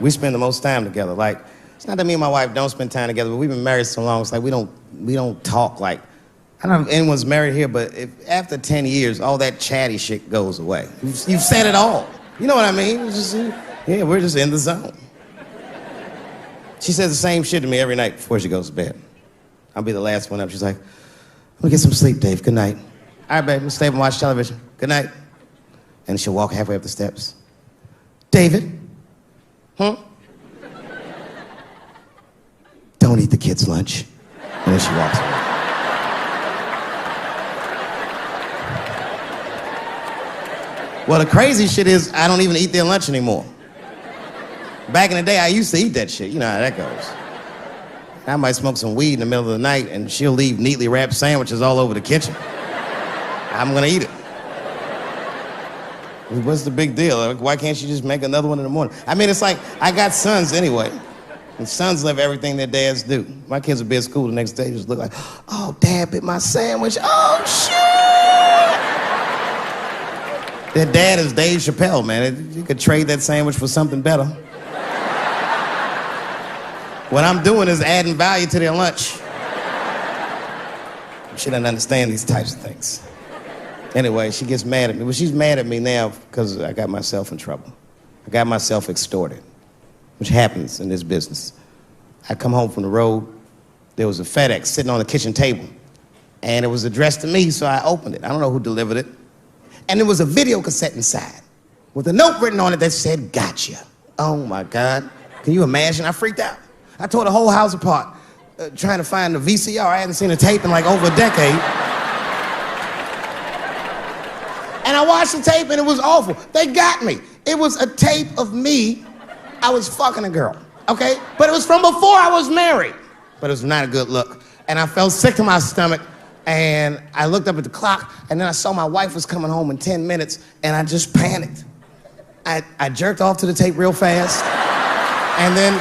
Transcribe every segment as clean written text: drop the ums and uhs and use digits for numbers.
We spend the most time together. Like, it's not that me and my wife don't spend time together, but we've been married so long, it's like we don't talk like, I don't know if anyone's married here, but if after 10 years, all that chatty shit goes away. You've said it all. You know what I mean? It's just, yeah, we're just in the zone. She says the same shit to me every night before she goes to bed. I'll be the last one up. She's like, I'm gonna get some sleep, Dave. Good night. All right, babe, let's stay up and watch television. Good night. And she'll walk halfway up the steps. David? Huh? Don't eat the kids' lunch. And then she walks away. Well, the crazy shit is I don't even eat their lunch anymore. Back in the day, I used to eat that shit. You know how that goes. I might smoke some weed in the middle of the night and she'll leave neatly wrapped sandwiches all over the kitchen. I'm gonna eat it. What's the big deal? Why can't she just make another one in the morning? I mean, it's like, I got sons anyway. And sons love everything their dads do. My kids will be at school the next day, just look like, oh, Dad bit my sandwich. Oh, shit! Their dad is Dave Chappelle, man. You could trade that sandwich for something better. What I'm doing is adding value to their lunch. She doesn't understand these types of things. Anyway, she gets mad at me. Well, she's mad at me now because I got myself in trouble. I got myself extorted, which happens in this business. I come home from the road. There was a FedEx sitting on the kitchen table, and it was addressed to me, so I opened it. I don't know who delivered it. And there was a video cassette inside with a note written on it that said, gotcha. Oh, my God. Can you imagine? I freaked out. I tore the whole house apart trying to find the VCR. I hadn't seen a tape in like over a decade. And I watched the tape and it was awful. They got me. It was a tape of me. I was fucking a girl, okay? But it was from before I was married. But it was not a good look. And I felt sick to my stomach. And I looked up at the clock and then I saw my wife was coming home in 10 minutes and I just panicked. I jerked off to the tape real fast. And then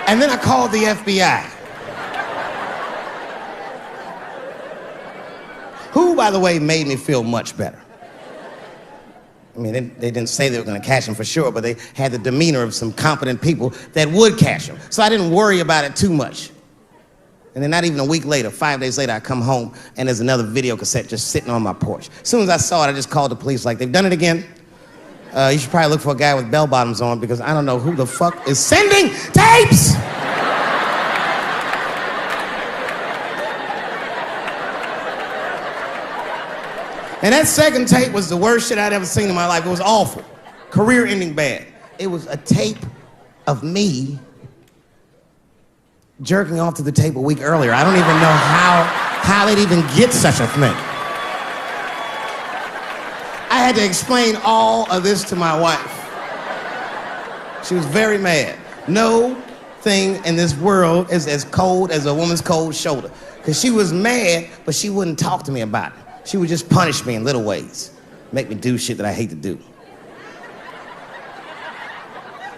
and then I called the FBI. Who, by the way, made me feel much better. I mean, they didn't say they were going to catch him for sure, but they had the demeanor of some competent people that would catch him. So I didn't worry about it too much. And then not even a week later, 5 days later, I come home and there's another video cassette just sitting on my porch. As soon as I saw it, I just called the police like, they've done it again. You should probably look for a guy with bell bottoms on because I don't know who the fuck is sending tapes! And that second tape was the worst shit I'd ever seen in my life. It was awful. Career-ending bad. It was a tape of me jerking off to the tape a week earlier. I don't even know how they'd even get such a thing. I had to explain all of this to my wife. She was very mad. No thing in this world is as cold as a woman's cold shoulder. Because she was mad, but she wouldn't talk to me about it. She would just punish me in little ways. Make me do shit that I hate to do.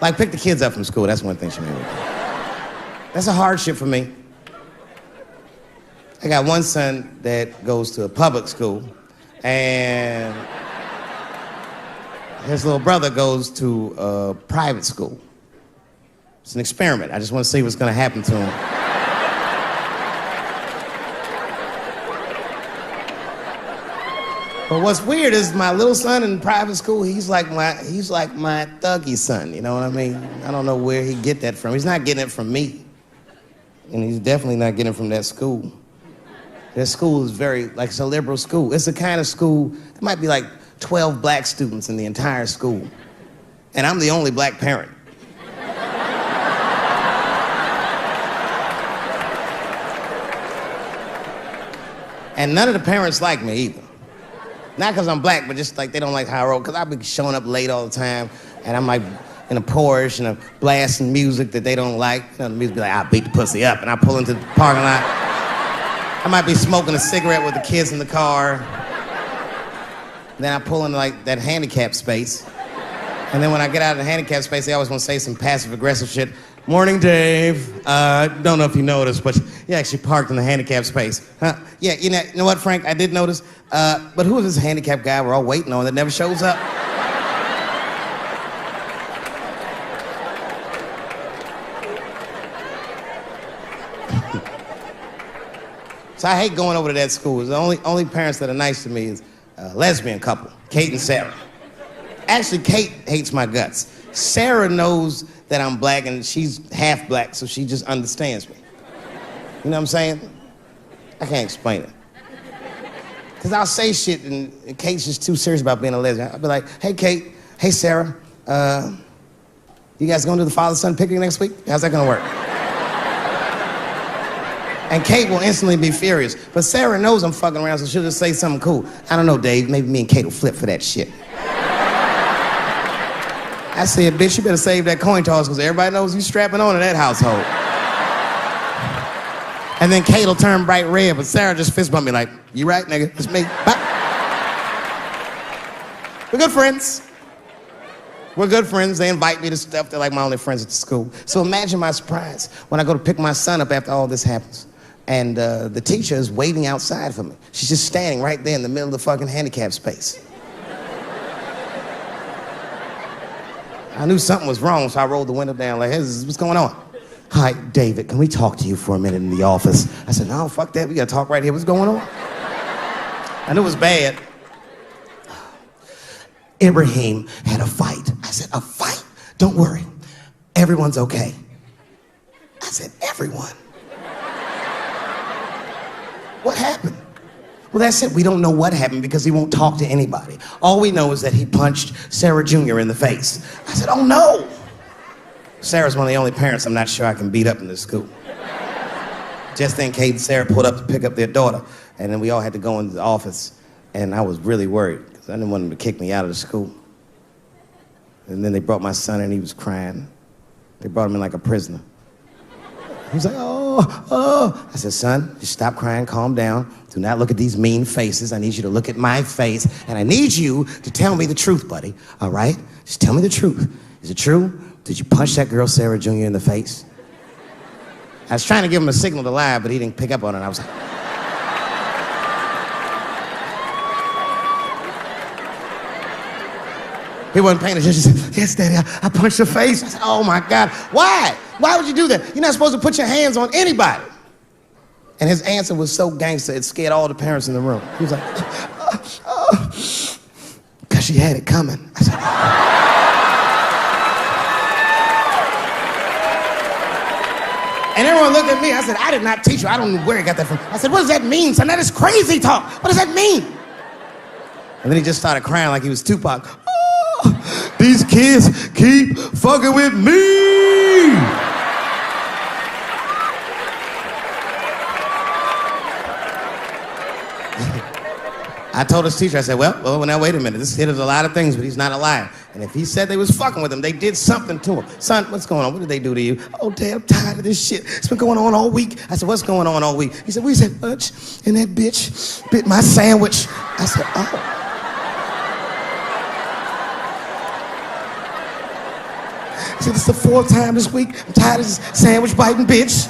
Like pick the kids up from school, that's one thing she made me do. That's a hardship for me. I got one son that goes to a public school, and his little brother goes to a private school. It's an experiment. I just want to see what's going to happen to him. But what's weird is my little son in private school, he's like my thuggy son, you know what I mean? I don't know where he get that from. He's not getting it from me. And he's definitely not getting it from that school. That school is it's a liberal school. It's the kind of school, there might be like 12 black students in the entire school. And I'm the only black parent. And none of the parents like me either. Not because I'm black, but just like they don't like how I roll. Because I be showing up late all the time, and I'm like in a Porsche and I'm blasting music that they don't like. You know, the music be like, I'll beat the pussy up. And I pull into the parking lot. I might be smoking a cigarette with the kids in the car. Then I pull into like that handicap space. And then when I get out of the handicap space, they always want to say some passive aggressive shit. Morning, Dave. Don't know if you noticed, but you actually parked in the handicap space. Huh? Yeah, you know what, Frank? I did notice. But who is this handicapped guy we're all waiting on that never shows up? So I hate going over to that school. The only parents that are nice to me is a lesbian couple, Kate and Sarah. Actually, Kate hates my guts. Sarah knows that I'm black and she's half black, so she just understands me. You know what I'm saying? I can't explain it. Because I'll say shit and Kate's just too serious about being a lesbian. I'll be like, hey, Kate, hey, Sarah, you guys gonna do the father-son picnic next week? How's that gonna work? And Kate will instantly be furious. But Sarah knows I'm fucking around, so she'll just say something cool. I don't know, Dave, maybe me and Kate will flip for that shit. I said, bitch, you better save that coin toss because everybody knows you strapping on in that household. And then Kate will turn bright red, but Sarah just fist bump me like, you right, nigga? It's me. Bye. We're good friends. We're good friends. They invite me to stuff. They're like my only friends at the school. So imagine my surprise when I go to pick my son up after all this happens. And the teacher is waiting outside for me. She's just standing right there in the middle of the fucking handicap space. I knew something was wrong, so I rolled the window down like, hey, what's going on? Hi, David, can we talk to you for a minute in the office? I said, no, fuck that. We gotta talk right here. What's going on? I knew it was bad. Ibrahim had a fight. I said, a fight? Don't worry. Everyone's okay. I said, everyone? What happened? Well, that's it. We don't know what happened because he won't talk to anybody. All we know is that he punched Sarah Jr. in the face. I said, oh no. Sarah's one of the only parents I'm not sure I can beat up in this school. Just then, Kate and Sarah pulled up to pick up their daughter, and then we all had to go into the office, and I was really worried because I didn't want them to kick me out of the school. And then they brought my son, and he was crying. They brought him in like a prisoner. He was like, oh. I said, son, just stop crying, calm down. Do not look at these mean faces. I need you to look at my face, and I need you to tell me the truth, buddy, all right? Just tell me the truth. Is it true? Did you punch that girl, Sarah Jr., in the face? I was trying to give him a signal to lie, but he didn't pick up on it. I was like... He wasn't paying attention. He said, yes, Daddy, I punched her face. I said, oh, my God. Why? Why would you do that? You're not supposed to put your hands on anybody. And his answer was so gangster, it scared all the parents in the room. He was like, because she had it coming. I said, And everyone looked at me. I said, I did not teach you. I don't know where he got that from. I said, what does that mean, son? That is crazy talk. What does that mean? And then he just started crying like he was Tupac. Oh, these kids keep fucking with me. I told his teacher, I said, well, now wait a minute. This kid is a lot of things, but he's not a liar. And if he said they was fucking with him, they did something to him. Son, what's going on? What did they do to you? Oh, Dad, I'm tired of this shit. It's been going on all week. I said, what's going on all week? He said, we had lunch, and that bitch bit my sandwich. I said, oh. He said, it's the fourth time this week. I'm tired of this sandwich biting bitch.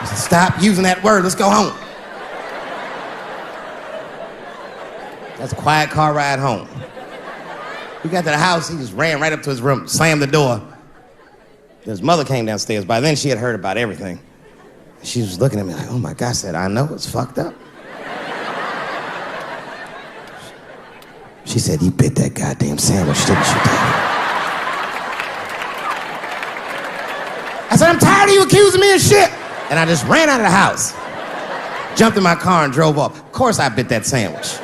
I said, stop using that word. Let's go home. That's a quiet car ride home. We got to the house, he just ran right up to his room, slammed the door. His mother came downstairs. By then, she had heard about everything. She was looking at me like, oh my God, I said, I know, it's fucked up. She said, you bit that goddamn sandwich, didn't you, Dad? I said, I'm tired of you accusing me of shit. And I just ran out of the house, jumped in my car and drove off. Of course I bit that sandwich.